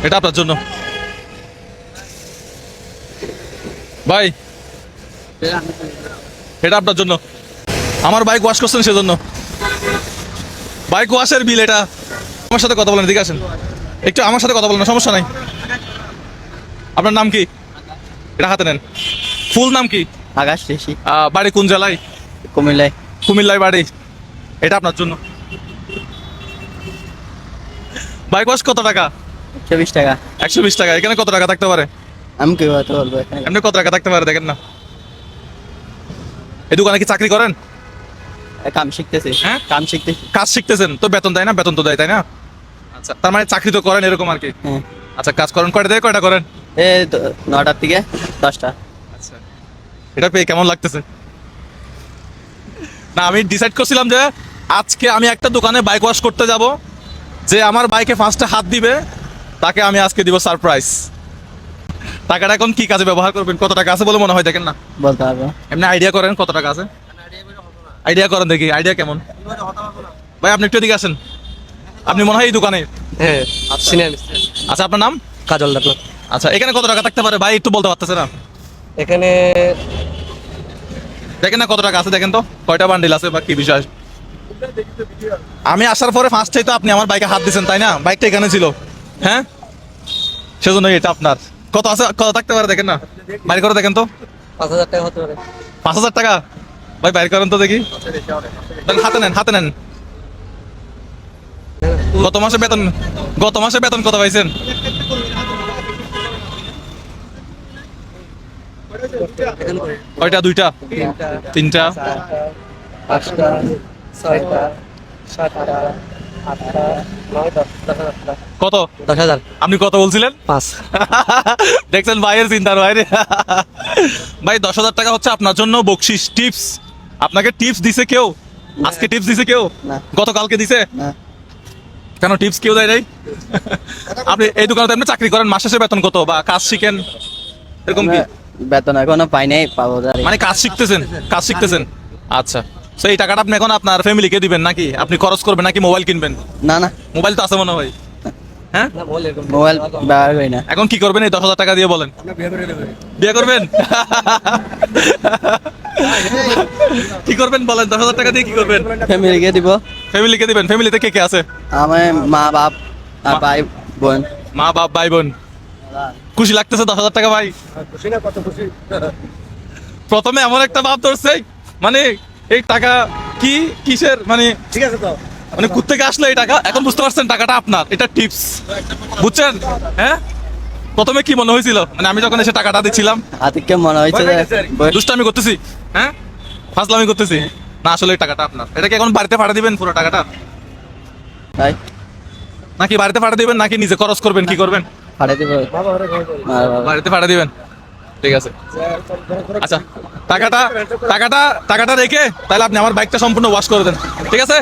এটা আপনার জন্য ভাই, এটা আপনার জন্য। আমার বাইক ওয়াশ করছেন সেজন্য। বাইক ওয়াশের বিল এটা। আমার সাথে কথা বলেন, ঠিক আছেন? একটু আমার সাথে কথা বলেন, সমস্যা নাই। আপনার নাম কি? এটা হাতে নেন। ফুল নাম কি? আকাশ ঋষি। বাড়ি কোন জেলায়? কুমিল্লায়। কুমিল্লায় বাড়ি। এটা আপনার জন্য। বাইক ওয়াশ কত টাকা? 24 টাকা। 120 টাকা। এখানে কত টাকা থাকতে পারে? আমি কি বলতে বলবো এখানে? এমনি কত টাকা থাকতে পারে দেখেন না। এই দোকানে কি চাকরি করেন? কাম শিখতেছি। হ্যাঁ? কাম শিখতেছি। কাজ শিখতেছেন তো বেতন দেয় না? বেতন তো দেয়, তাই না? আচ্ছা, তার মানে চাকরি তো করেন এরকম আর কি। হ্যাঁ। আচ্ছা, কাজ করেন কয়টা থেকে কয়টা করেন? 9টার থেকে 10টা। আচ্ছা, এটা পেয়ে কেমন লাগতেছে? না, আমি ডিসাইড করছিলাম যে আজকে আমি একটা দোকানে বাইক ওয়াশ করতে যাব, যে আমার বাইকে ফার্স্টে হাত দিবে তাকে আমি আজকে দিব সারপ্রাইজ। টাকাটা এখন কি কাজে ব্যবহার করবেন? কত টাকা আছে বলে মনে হয় দেখেন না? বলতে পারবো। এমনি আইডিয়া করেন কত টাকা আছে? আইডিয়া করেন দেখি, আইডিয়া কেমন? ভাই আপনি একটু এদিকে আসেন। আপনি মনে হয় এই দোকানে? হ্যাঁ, আচ্ছা, আপনার নাম? কাজল দেবনাথ। আচ্ছা, এখানে কত টাকা থাকতে পারে ভাই? একটু বলতে পারতেছে না? এখানে দেখেন না কত টাকা আছে, দেখেন তো কয়টা বান্ডিল আছে বা কি বিষয়। আমি আসার পরে ফার্স্টেই তো আপনি আমার বাইকে হাত দিয়েছেন, তাই না? বাইকটা এখানে ছিল, হ্যাঁ, সেজন্য এটা আপনার। কত আছে, কত থাকতে পারে দেখেন না, বাইর করে দেখেন তো। 5,000 টাকা হতে পারে। 5,000 টাকা? ভাই বাইর করেন তো দেখি। দেন, হাতে নেন, হাতে নেন। গত মাসে বেতন কত পাইছেন? কয়টা? 2টা? 3টা? 5টা, 6টা, 7টা, 8টা, 9টা, 10,000 টাকা। কত? 10,000। আপনি কত বলছিলেন? 5। দেখছেন ভাইয়ের চিন্তার বাইরে। ভাই 10,000 টাকা হচ্ছে আপনার জন্য বকশিস, টিপস। আপনাকে টিপস দিছে কেউ? আজকে টিপস দিছে কেউ? না। গতকালকে দিছে? না। কেন টিপস কেউ দেয় নাই? আপনি এই দোকানে তো এমনি চাকরি করেন, মাস শেষে বেতন কত বা কাজ শিখেন এরকম কি? বেতন এখনো পাই নাই, পাবো। মানে কাজ শিখতেছেন, কাজ শিখতেছেন। আচ্ছা, তো এই টাকাটা আপনি এখন আপনার ফ্যামিলিকে দিবেন নাকি আপনি খরচ করবেন নাকি মোবাইল কিনবেন? না না, মোবাইল তো আছে মনে হয়, হ্যাঁ? না বল এরকম। মোবাইল ব্যবহার করি না। এখন কি করবেন এই 10,000 টাকা দিয়ে বলেন? আমরা বিয়ে করে নেব। বিয়ে করবেন? কি করবেন বলেন? 10,000 টাকা দিয়ে কি করবেন? ফ্যামিলিকে দিব। ফ্যামিলিকে দিবেন। ফ্যামিলিতে কে কে আছে? আমার মা বাপ আর ভাই বোন। মা বাপ ভাই বোন। খুশি লাগতেছে 10,000 টাকা ভাই? খুশি না, কত খুশি। প্রথমে এমন একটা ভাব ধরছে, মানে এই টাকা কি কিসের, মানে ঠিক আছে তো। মানে কোত্থেকে আসলো এই টাকা? এখন বুঝতে পারছেন টাকাটা আপনার, এটা টিপস, বুঝছেন? হ্যাঁ, প্রথমে কি মনে হয়েছিল মানে আমি যখন এসে টাকাটা দিচ্ছিলাম? আতিককে মনে হয়েছে যে দুষ্টামি করতেছি, হ্যাঁ, ফাজলামি করতেছি। না, আসলে এই টাকাটা আপনার। এটা কি এখন বাড়িতে পাঠিয়ে দিবেন পুরো টাকাটা, তাই নাকি বাড়িতে পাঠিয়ে দিবেন নাকি নিজে খরচ করবেন, কি করবেন? পাঠিয়ে দিব। বাবা ঘরে ঘরে ঘরে। বাড়িতে পাঠিয়ে দিবেন, ঠিক আছে। আচ্ছা, টাকাটা রেখে তাহলে আপনি আমার বাইকটা সম্পূর্ণ ওয়াশ করে দেন, ঠিক আছে?